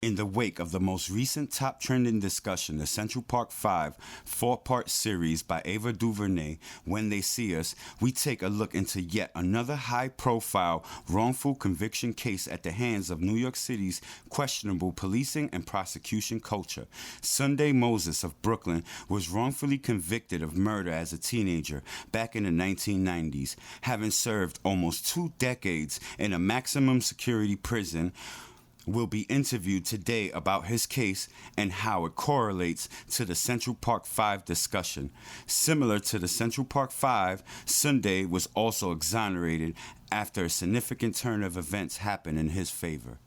In the wake of the most recent top trending discussion, the Central Park 5 four-part series by Ava DuVernay, When They See Us, we take a look into yet another high-profile wrongful conviction case at the hands of New York City's questionable policing and prosecution culture. Sundhe Moses of Brooklyn was wrongfully convicted of murder as a teenager back in the 1990s, having served almost 2 decades in a maximum security prison. Will be interviewed today about his case and how it correlates to the Central Park 5 discussion. Similar to the Central Park 5, Sundhe was also exonerated after a significant turn of events happened in his favor.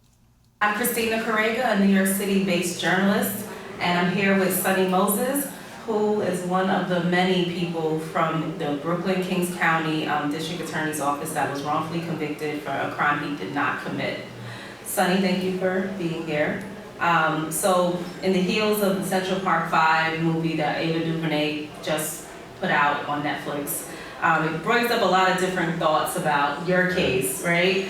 I'm Christina Correga, a New York City-based journalist, and I'm here with Sundhe Moses, who is one of the many people from the Brooklyn Kings County District Attorney's Office that was wrongfully convicted for a crime he did not commit. Sundhe, thank you for being here. So in the heels of the Central Park 5 movie that Ava DuVernay just put out on Netflix, it brings up a lot of different thoughts about your case, right?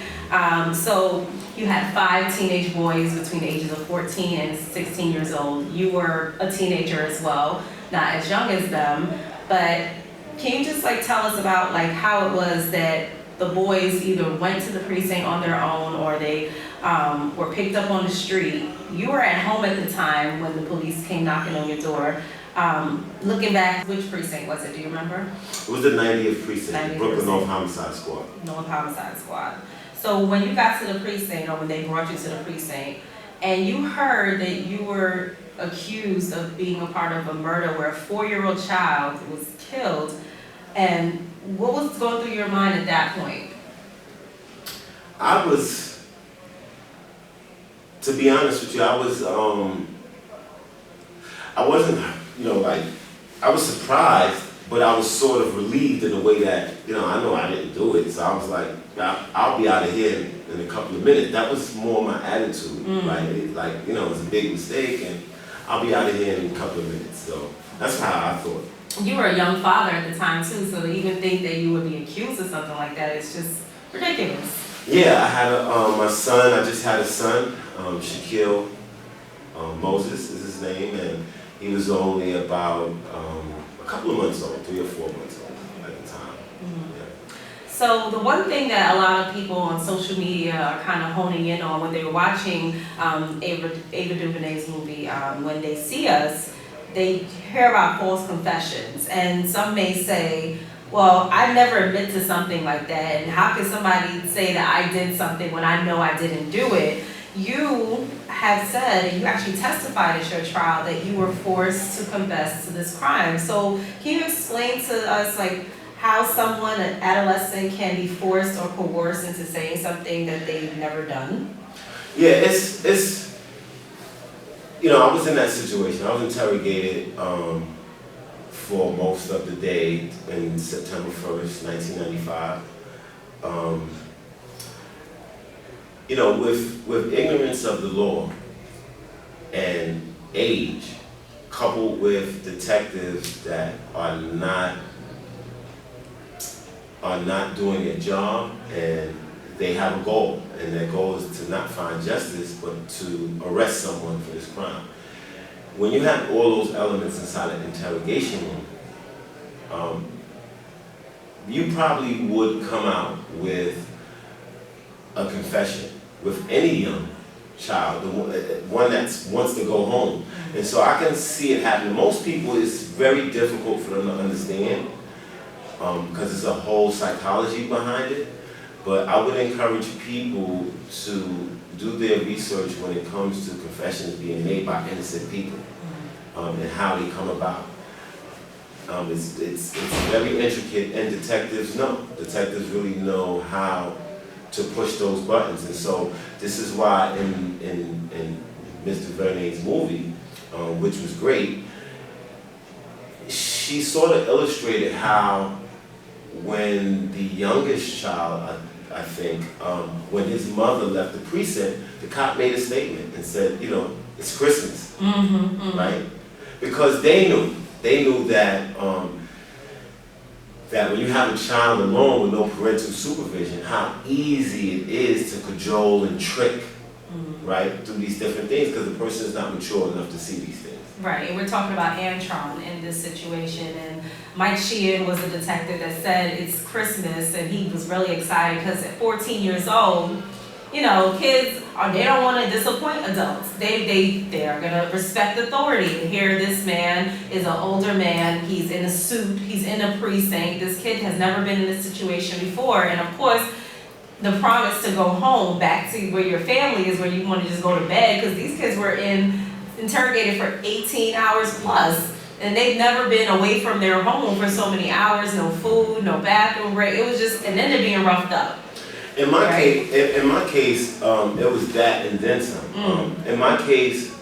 So you had 5 teenage boys between the ages of 14 and 16 years old. You were a teenager as well, not as young as them, but can you just tell us about how it was that the boys either went to the precinct on their own or they were picked up on the street? You were at home at the time when the police came knocking on your door. Looking back, which precinct was it? Do you remember? It was the 90th precinct, Brooklyn North Homicide Squad. North Homicide Squad. So when you got to the precinct, or when they brought you to the precinct, and you heard that you were accused of being a part of a murder where a 4-year-old child was killed, and what was going through your mind at that point? To be honest with you, I wasn't, I was surprised, but I was sort of relieved in a way that, I know I didn't do it. So I was like, I'll be out of here in a couple of minutes. That was more my attitude, right? It was a big mistake, and I'll be out of here in a couple of minutes. So that's how I thought. You were a young father at the time too, so to even think that you would be accused of something like that is just ridiculous. Yeah, I had my son. I just had a son, Shaquille Moses is his name, and he was only about a couple of months old, 3 or 4 months old at the time. Yeah. So the one thing that a lot of people on social media are kind of honing in on when they were watching Ava DuVernay's movie, When They See Us, they hear about false confessions, and some may say, well, I never admit to something like that, and how can somebody say that I did something when I know I didn't do it? You have said, and you actually testified at your trial, that you were forced to confess to this crime. So can you explain to us how someone, an adolescent, can be forced or coerced into saying something that they've never done? Yeah, it's I was in that situation. I was interrogated for most of the day in September 1st, 1995. With ignorance of the law and age, coupled with detectives that are not doing their job, and they have a goal, and their goal is to not find justice, but to arrest someone for this crime. When you have all those elements inside an interrogation room, you probably would come out with a confession with any young child, the one that wants to go home. And so I can see it happening. Most people, it's very difficult for them to understand because there's a whole psychology behind it. But I would encourage people to do their research when it comes to confessions being made by innocent people and how they come about. It's very intricate, and detectives know. Detectives really know how to push those buttons, and so this is why in Ms. DuVernay's movie, which was great, she sort of illustrated how when the youngest child, I think, when his mother left the precinct, the cop made a statement and said, it's Christmas, right? Because they knew that that when you have a child alone with no parental supervision, how easy it is to cajole and trick right, through these different things because the person is not mature enough to see these things. Right, and we're talking about Antron in this situation, and Mike Sheehan was a detective that said it's Christmas, and he was really excited because at 14 years old, you know, kids they don't want to disappoint adults. They are gonna respect authority. And here, this man is an older man. He's in a suit. He's in a precinct. This kid has never been in this situation before, and of course, the promise to go home back to where your family is, where you want to just go to bed, because these kids were interrogated for 18 hours plus, and they've never been away from their home for so many hours. No food, no bathroom break. It was just, and then they're being roughed up. In my case, it was that and then some. In my case,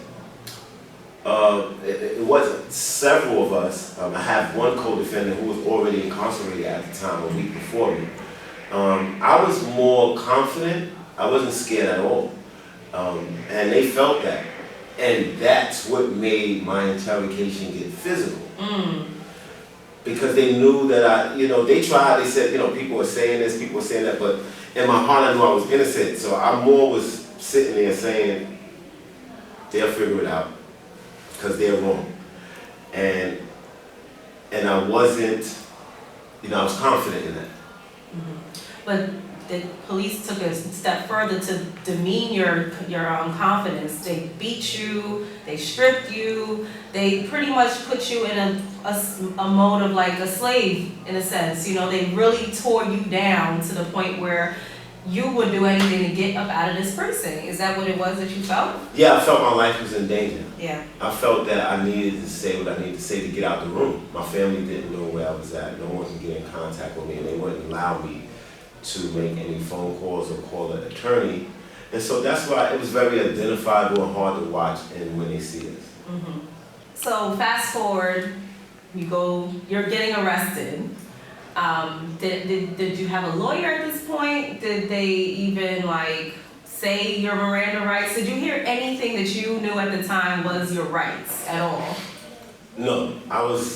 it wasn't several of us. I have one co-defendant who was already incarcerated at the time, a week before me. I was more confident. I wasn't scared at all, and they felt that, and that's what made my interrogation get physical. Because they knew that they tried. They said, people were saying this, people were saying that, but in my heart, I knew I was innocent. So I more was sitting there saying, they'll figure it out because they're wrong. And I wasn't, I was confident in that. But the police took a step further to demean your confidence. They beat you, they stripped you, they pretty much put you in a mode of like a slave, in a sense. They really tore you down to the point where you would do anything to get up out of this precinct. Is that what it was that you felt? Yeah, I felt my life was in danger. Yeah. I felt that I needed to say what I needed to say to get out the room. My family didn't know where I was at. No one could get in contact with me, and they wouldn't allow me to make any phone calls or call an attorney. And so that's why it was very identifiable and hard to watch and when they see us. So fast forward, you're getting arrested. Did you have a lawyer at this point? Did they even say your Miranda rights? Did you hear anything that you knew at the time was your rights at all? No, I was,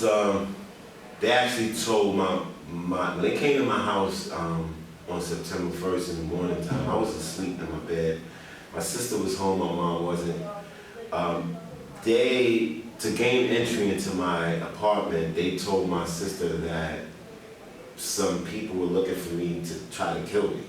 they actually told when they came to my house, on September 1st in the morning time, I was asleep in my bed. My sister was home, my mom wasn't. To gain entry into my apartment, they told my sister that some people were looking for me to try to kill me.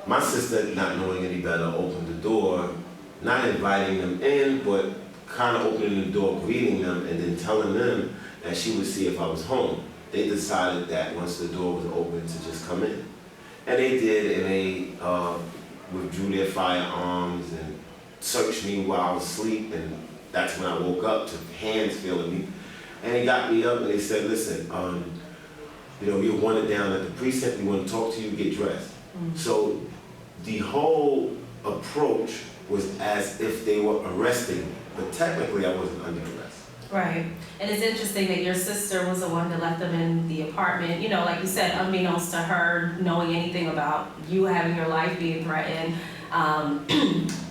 My sister, not knowing any better, opened the door, not inviting them in, but kind of opening the door, greeting them, and then telling them that she would see if I was home. They decided that once the door was open to just come in. And they did, and they withdrew their firearms and searched me while I was asleep, and that's when I woke up to hands feeling me. And they got me up and they said, listen, you're wanted down at the precinct, we want to talk to you, get dressed. So the whole approach was as if they were arresting me, but technically I wasn't under arrest. Right. And it's interesting that your sister was the one that left them in the apartment, like you said, unbeknownst to her knowing anything about you having your life being threatened.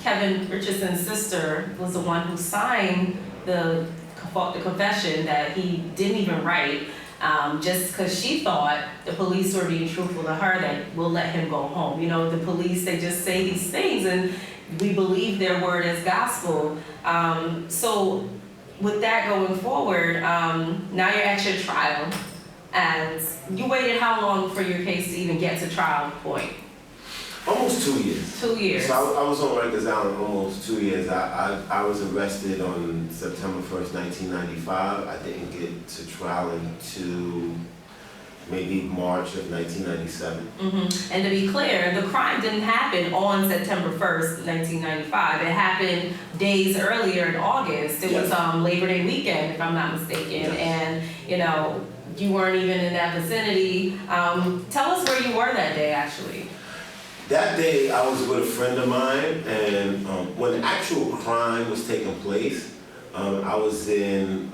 Kevin Richardson's sister was the one who signed the confession that he didn't even write, just because she thought the police were being truthful to her, that we'll let him go home. The police, they just say these things and we believe their word as gospel. So with that going forward, now you're at your trial, and you waited how long for your case to even get to trial point? Almost 2 years. 2 years. So I was on Rikers Island almost 2 years. I was arrested on September 1st, 1995. I didn't get to trial until maybe March of 1997. And to be clear, the crime didn't happen on September 1st, 1995. It happened days earlier in August. It was Labor Day weekend, if I'm not mistaken. And, you weren't even in that vicinity. Tell us where you were that day, actually. That day, I was with a friend of mine, and when the actual crime was taking place, I was in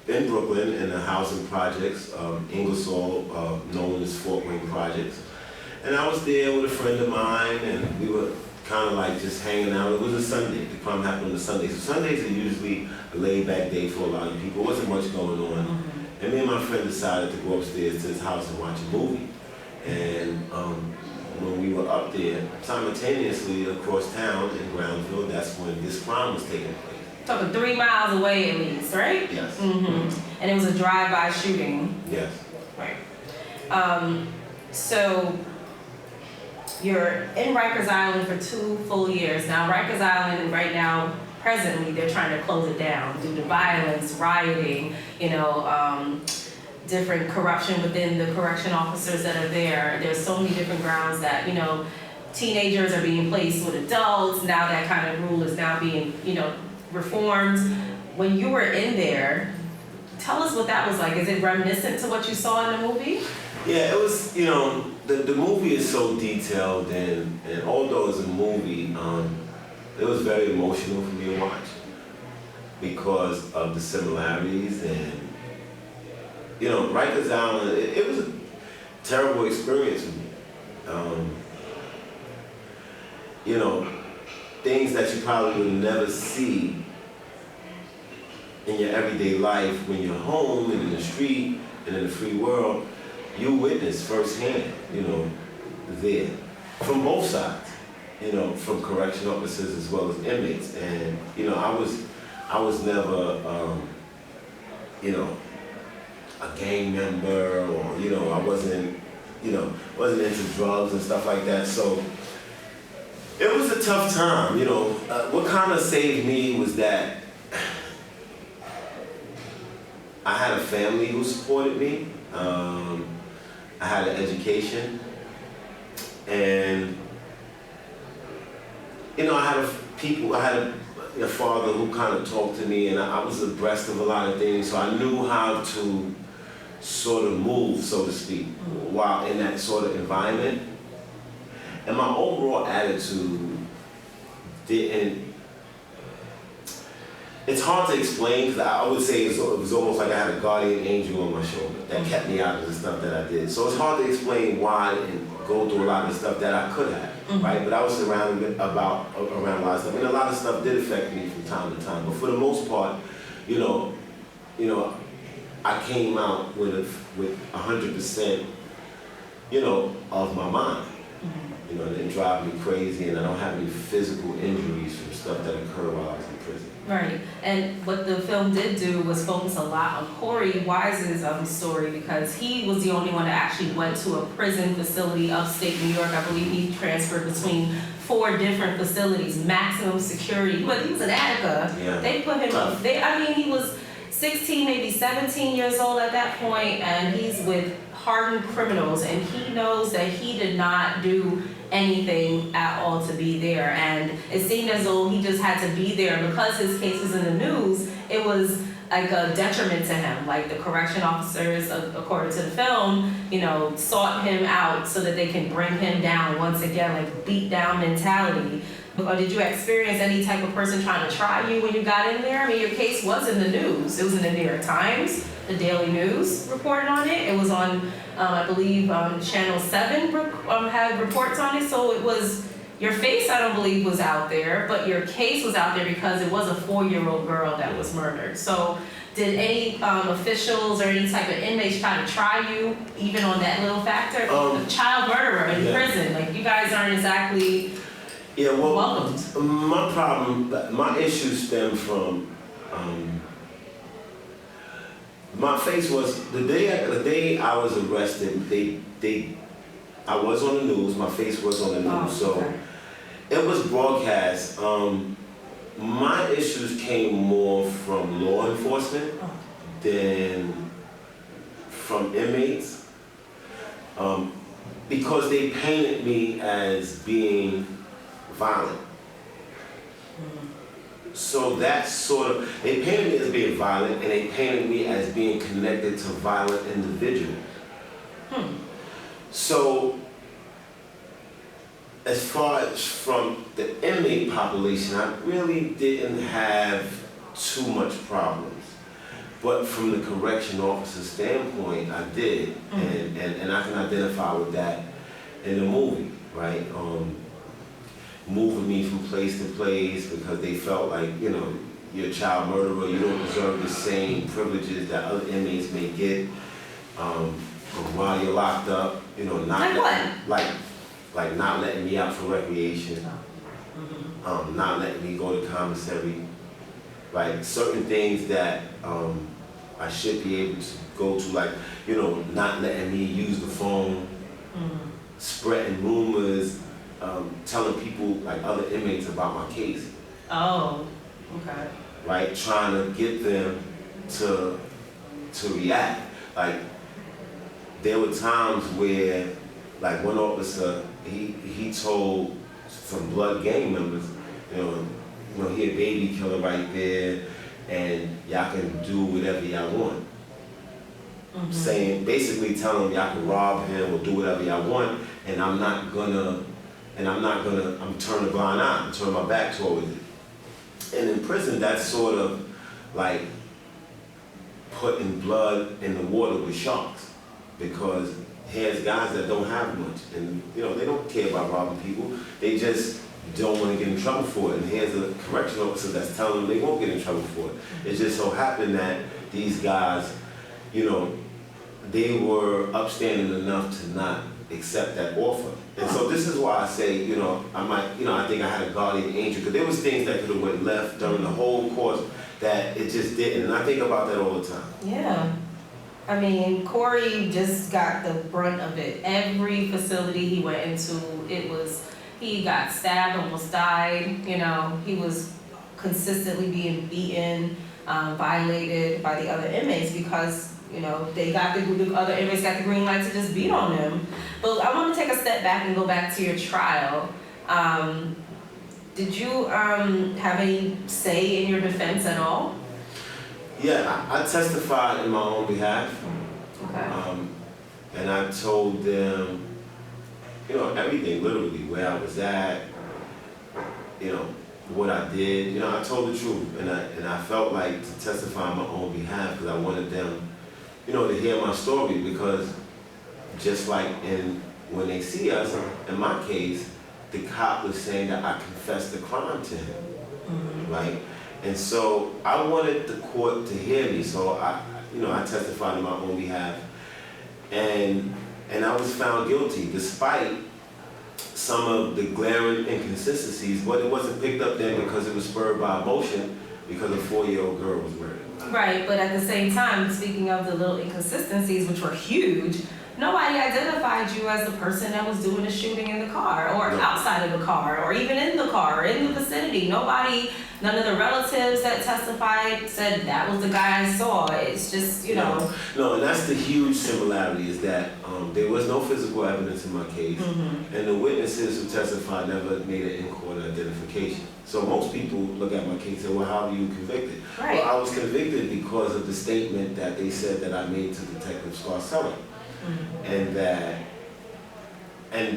Brooklyn in the housing projects, Ingersoll, known as Fort Wayne Projects. And I was there with a friend of mine, and we were kind of just hanging out. It was a Sunday. The crime happened on a Sunday. So Sundays are usually a laid-back day for a lot of people. There wasn't much going on. And me and my friend decided to go upstairs to his house and watch a movie. And when we were up there, simultaneously across town in Brownsville, that's when this crime was taking place. Talking 3 miles away at least, right? Yes. Mm-hmm. And it was a drive-by shooting. Yes. Right. So you're in Rikers Island for 2 full years. Now Rikers Island right now, presently, they're trying to close it down due to violence, rioting, different corruption within the correction officers that are there. There's so many different grounds that, teenagers are being placed with adults. Now that kind of rule is now being, reformed. When you were in there, tell us what that was like. Is it reminiscent to what you saw in the movie? Yeah, it was, the movie is so detailed, and although it's a movie, it was very emotional for me to watch because of the similarities. And Rikers Island, it was a terrible experience for me. Things that you probably would never see in your everyday life when you're home and in the street and in the free world, you witness firsthand, there, from both sides, from correction officers as well as inmates. And, I was never, a gang member, or, I wasn't into drugs and stuff like that. So it was a tough time, what kind of saved me was that I had a family who supported me. I had an education, and I had a father who kind of talked to me, and I was abreast of a lot of things, so I knew how to sort of move, so to speak, while in that sort of environment. And my overall attitude it's hard to explain, because I would say it was almost like I had a guardian angel on my shoulder that kept me out of the stuff that I did. So it's hard to explain why and go through a lot of stuff that I could have, right? But I was around a lot of stuff, and a lot of stuff did affect me from time to time. But for the most part, I came out with 100%, of my mind. It didn't drive me crazy, and I don't have any physical injuries from stuff that occurred while I was in prison. Right, and what the film did do was focus a lot on Corey Wise's story, because he was the only one that actually went to a prison facility upstate New York. I believe he transferred between 4 different facilities, maximum security. But he was in Attica. Yeah. They put him up there. He was 16, maybe 17 years old at that point, and he's with hardened criminals, and he knows that he did not do anything at all to be there. And it seemed as though he just had to be there because his case was in the news. It was like a detriment to him. Like the correction officers, according to the film, sought him out so that they can bring him down once again, like beat down mentality. Or did you experience any type of person trying to try you when you got in there? Your case was in the news. It was in the New York Times. The Daily News reported on it. It was on, I believe, Channel 7 had reports on it. So it was, your face, I don't believe, was out there, but your case was out there because it was a 4-year-old girl that was murdered. So did any officials or any type of inmates try to try you, even on that little factor? A child murderer in prison, you guys aren't exactly welcomed. My issues stem from, my face was, the day I was arrested, I was on the news, my face was on the news, so it was broadcast. My issues came more from law enforcement than from inmates, because they painted me as being violent. So that they painted me as being violent, and they painted me as being connected to violent individuals. So, as far as from the inmate population, I really didn't have too much problems. But from the correction officer standpoint, I did, and I can identify with that in the movie, right? Moving me from place to place because they felt like, you're a child murderer, you don't deserve the same privileges that other inmates may get while you're locked up, Like what? Like, like not letting me out for recreation, not letting me go to commissary, right? Certain things that I should be able to go to, like, you know, not letting me use the phone, spreading rumors, telling people, like other inmates about my case. Oh, okay. Right, trying to get them to react. Like, there were times where, like, one officer, he told some blood gang members, you know, he a baby killer right there, and y'all can do whatever y'all want. Saying, basically telling them y'all can rob him or do whatever y'all want, and I'm turning a blind eye, I'm turning my back towards it. And in prison, that's sort of like putting blood in the water with sharks, because here's guys that don't have much, and you know, they don't care about robbing people, they just don't want to get in trouble for it, and here's a correction officer that's telling them they won't get in trouble for it. It just so happened that these guys, you know, they were upstanding enough to not accept that offer. And so this is why I say, you know, I think I had a guardian angel, because there was things that could have went left during the whole course that it just didn't, and I think about that all the time. Yeah. I mean, Corey just got the brunt of it. Every facility he went into, he got stabbed, almost died, you know, he was consistently being beaten, violated by the other inmates because, you know, the other inmates got the green light to just beat on him. But I want to take a step back and go back to your trial. Did you have any say in your defense at all? Yeah, I testified in my own behalf. Okay. And I told them, you know, everything, literally, where I was at, you know, what I did. You know, I told the truth, and I felt like to testify on my own behalf because I wanted them, you know, to hear my story, because just like when they see us, in my case, the cop was saying that I confessed the crime to him, right? And so I wanted the court to hear me, so I testified on my own behalf, and I was found guilty despite some of the glaring inconsistencies, but it wasn't picked up then because it was spurred by emotion because a 4-year-old girl was murdered. Right, but at the same time, speaking of the little inconsistencies, which were huge, nobody identified you as the person that was doing the shooting in the car, or outside of the car, or even in the car, or in the vicinity. None of the relatives that testified said that was the guy I saw. It's just, you know. No, and that's the huge similarity, is that there was no physical evidence in my case, and the witnesses who testified never made an in-court identification. So most people look at my case and say, well, how were you convicted? Right. Well, I was convicted because of the statement that they said that I made to Detective Scarcella. And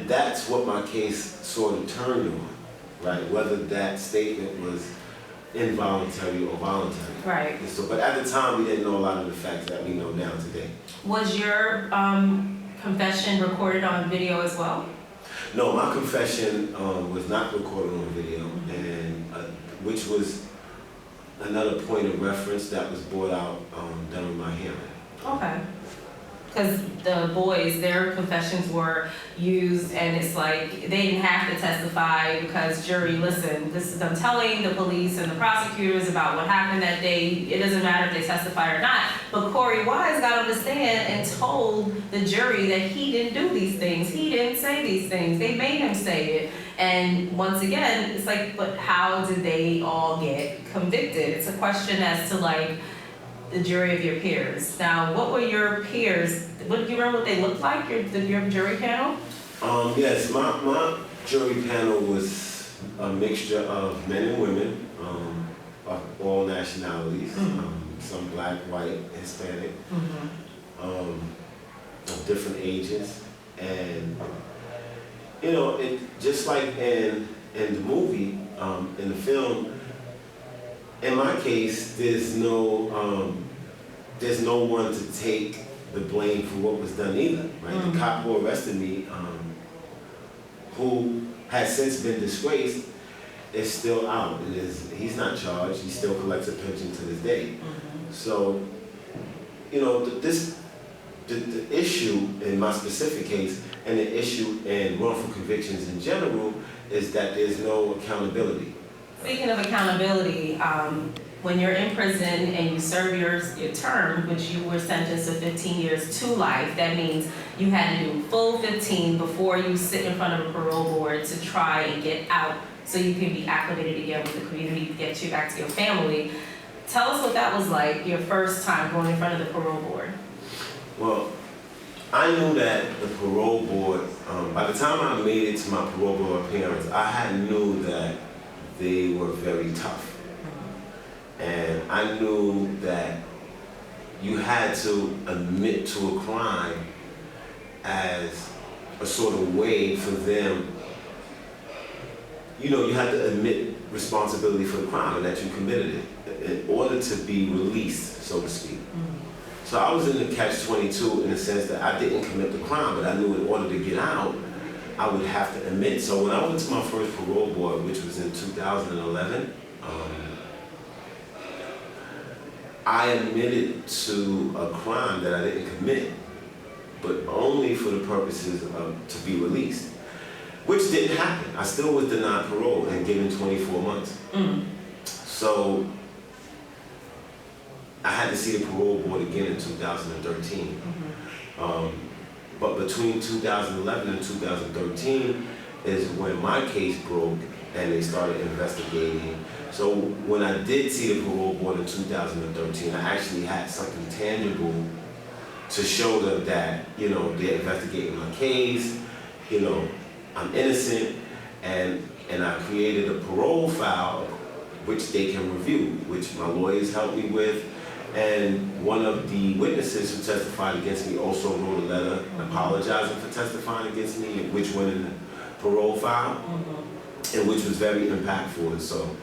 that's what my case sort of turned on, right? Whether that statement was involuntary or voluntary. Right. So, but at the time, we didn't know a lot of the facts that we know now today. Was your confession recorded on video as well? No, my confession was not recorded on video, and which was another point of reference that was brought out during my hearing. Okay. Because the boys, their confessions were used, and it's like they didn't have to testify because jury, listen, this is them telling the police and the prosecutors about what happened that day. It doesn't matter if they testify or not. But Corey Wise got on the stand and told the jury that he didn't do these things. He didn't say these things. They made him say it. And once again, it's like, but how did they all get convicted? It's a question as to like, the jury of your peers. Now, what were your peers? Do you remember what they looked like? Your jury panel? Yes, my jury panel was a mixture of men and women, of all nationalities, some black, white, Hispanic, of different ages, and you know, it just like in the movie, in the film. In my case, there's no one to take the blame for what was done either, right? The cop who arrested me, who has since been disgraced, is still out. He's not charged. He still collects a pension to this day. So, you know, the issue in my specific case And the issue in wrongful convictions in general is that there's no accountability. Speaking of accountability, when you're in prison and you serve your term, which you were sentenced to 15 years to life, that means you had to do full 15 before you sit in front of a parole board to try and get out so you can be acclimated again with the community, get you back to your family. Tell us what that was like, your first time going in front of the parole board. Well, I knew that the parole board, by the time I made it to my parole board appearance, I knew that they were very tough. And I knew that you had to admit to a crime as a sort of way for them, you had to admit responsibility for the crime and that you committed it in order to be released, so to speak. So I was in the catch-22 in the sense that I didn't commit the crime, but I knew in order to get out, I would have to admit. So when I went to my first parole board, which was in 2011, I admitted to a crime that I didn't commit, but only for the purposes of to be released, which didn't happen. I still was denied parole and given 24 months. So I had to see the parole board again in 2013. But between 2011 and 2013 is when my case broke and they started investigating. So when I did see the parole board in 2013, I actually had something tangible to show them that, they're investigating my case, I'm innocent, and I created a parole file which they can review, which my lawyers helped me with. And one of the witnesses who testified against me also wrote a letter apologizing for testifying against me, which went in the parole file, and which was very impactful. And so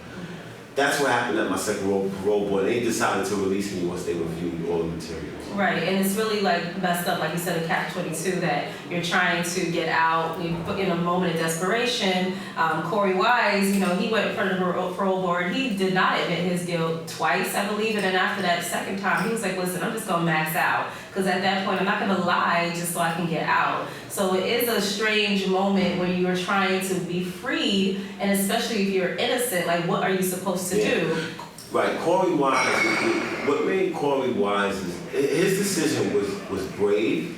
that's what happened at my second parole board. They decided to release me once they reviewed all the materials. Right, and it's really messed up, like you said, a catch-22, that you're trying to get out, you put in a moment of desperation. Corey Wise, he went in front of the parole board. He did not admit his guilt twice, I believe, and then after that second time, he was like, listen, I'm just gonna max out, because at that point, I'm not gonna lie just so I can get out. So it is a strange moment when you are trying to be freed, and especially if you're innocent, like what are you supposed to do? Right, Corey Wise, what made Corey Wise is, his decision was brave,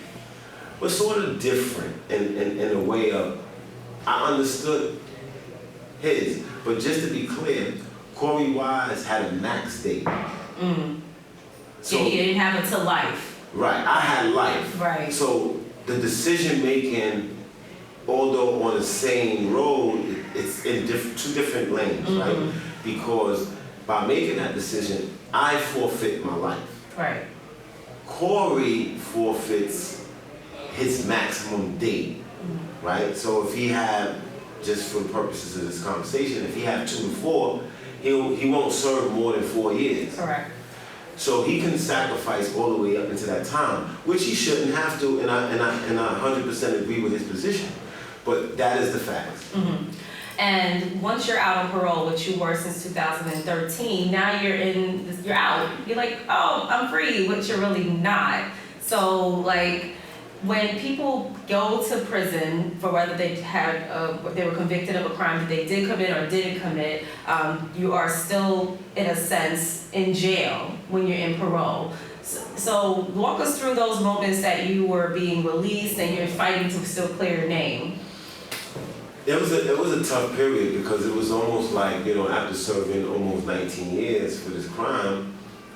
but sort of different in a way of, I understood his, but just to be clear, Corey Wise had a max date. So he didn't have it to life. Right, I had life. Right. So the decision making, although on the same road, it's in two different lanes, right? Because by making that decision, I forfeit my life. Right. Corey forfeits his maximum date, right? So if he had, just for the purposes of this conversation, if he had 2 to 4, he won't serve more than 4 years. Correct. So he can sacrifice all the way up into that time, which he shouldn't have to, and I 100% agree with his position. But that is the facts. And once you're out on parole, which you were since 2013, now you're out. You're like, oh, I'm free, which you're really not. So like, when people go to prison for whether they were convicted of a crime that they did commit or didn't commit, you are still, in a sense, in jail when you're in parole. So walk us through those moments that you were being released and you're fighting to still clear your name. It was a tough period because it was almost like, after serving almost 19 years for this crime,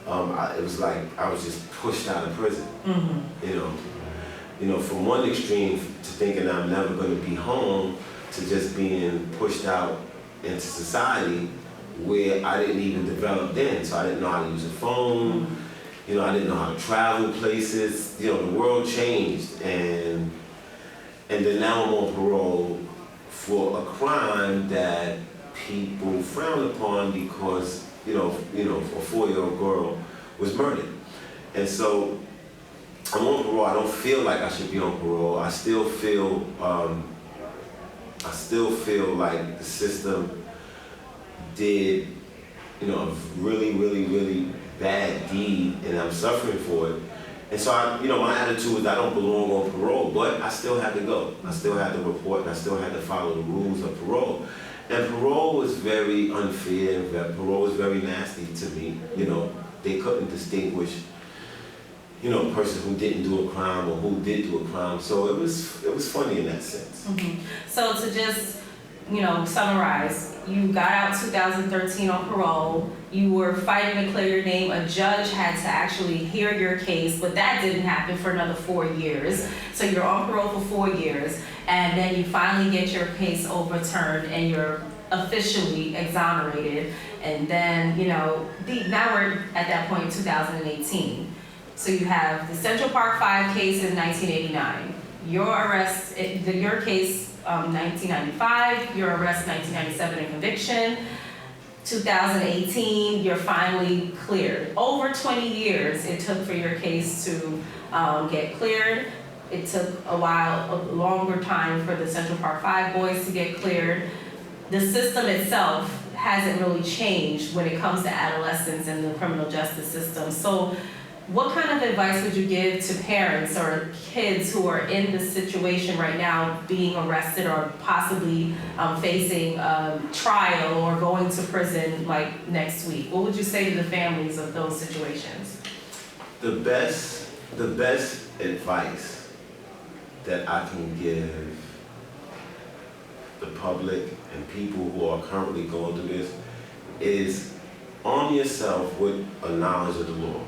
it was like I was just pushed out of prison. From one extreme to thinking I'm never going to be home to just being pushed out into society where I didn't even develop then. So I didn't know how to use a phone. I didn't know how to travel places. The world changed, and then now I'm on parole for a crime that people frown upon because, a 4-year-old girl was murdered. And so I'm on parole. I don't feel like I should be on parole. I still feel like the system did, a really, really, really bad deed, and I'm suffering for it. And so my attitude was I don't belong on parole, but I still had to go. I still had to report, and I still had to follow the rules of parole. And parole was very unfair, and parole was very nasty to me. They couldn't distinguish, a person who didn't do a crime or who did do a crime. So it was funny in that sense. Mm-hmm. So to just, summarize, you got out 2013 on parole, you were fighting to clear your name, a judge had to actually hear your case, but that didn't happen for another 4 years. So you're on parole for 4 years, and then you finally get your case overturned and you're officially exonerated. And then, now we're at that point in 2018. So you have the Central Park 5 case in 1989. Your arrest, your case, 1995, your arrest 1997 and conviction. 2018, you're finally cleared. Over 20 years it took for your case to get cleared. It took a longer time for the Central Park 5 boys to get cleared. The system itself hasn't really changed when it comes to adolescents and the criminal justice system. So what kind of advice would you give to parents or kids who are in this situation right now, being arrested or possibly facing trial or going to prison like next week? What would you say to the families of those situations? The best advice that I can give the public and people who are currently going through this is arm yourself with a knowledge of the law.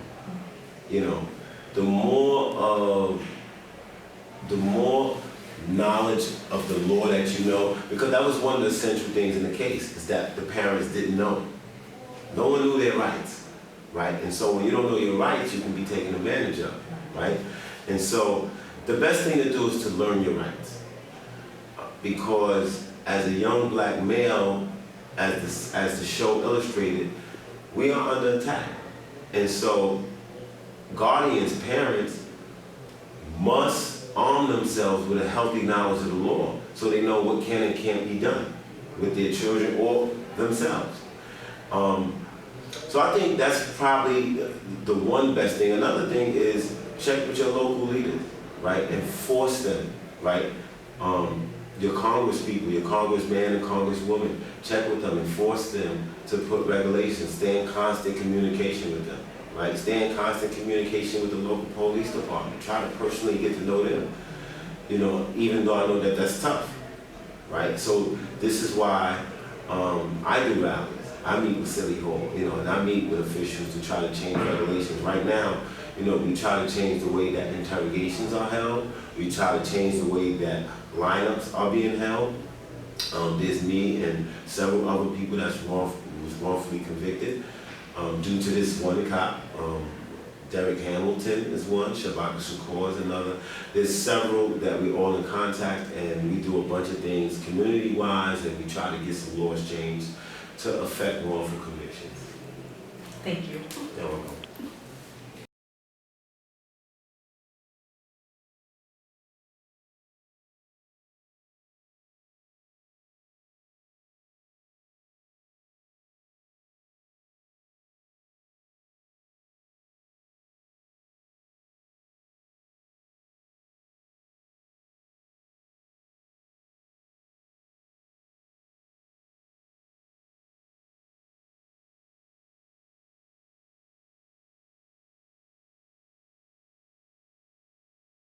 The more knowledge of the law that you know, because that was one of the central things in the case, is that the parents didn't know. No one knew their rights, right? And so when you don't know your rights, you can be taken advantage of, right? And so the best thing to do is to learn your rights. Because as a young black male, as the show illustrated, we are under attack. And so guardians, parents, must arm themselves with a healthy knowledge of the law so they know what can and can't be done with their children or themselves. So I think that's probably the one best thing. Another thing is check with your local leaders, right? And force them, right? Your congresspeople, your congressman and congresswoman, check with them and force them to put regulations, stay in constant communication with them. Right? Stay in constant communication with the local police department. Try to personally get to know them. Even though I know that that's tough. Right? So this is why I do rallies. I meet with City Hall, and I meet with officials to try to change regulations. Right now, we try to change the way that interrogations are held. We try to change the way that lineups are being held. There's me and several other people was wrongfully convicted. Due to this one cop, Derek Hamilton is one, Shabaka Shakur is another. There's several that we're all in contact, and we do a bunch of things community-wise, and we try to get some laws changed to affect wrongful convictions. Thank you. You're welcome.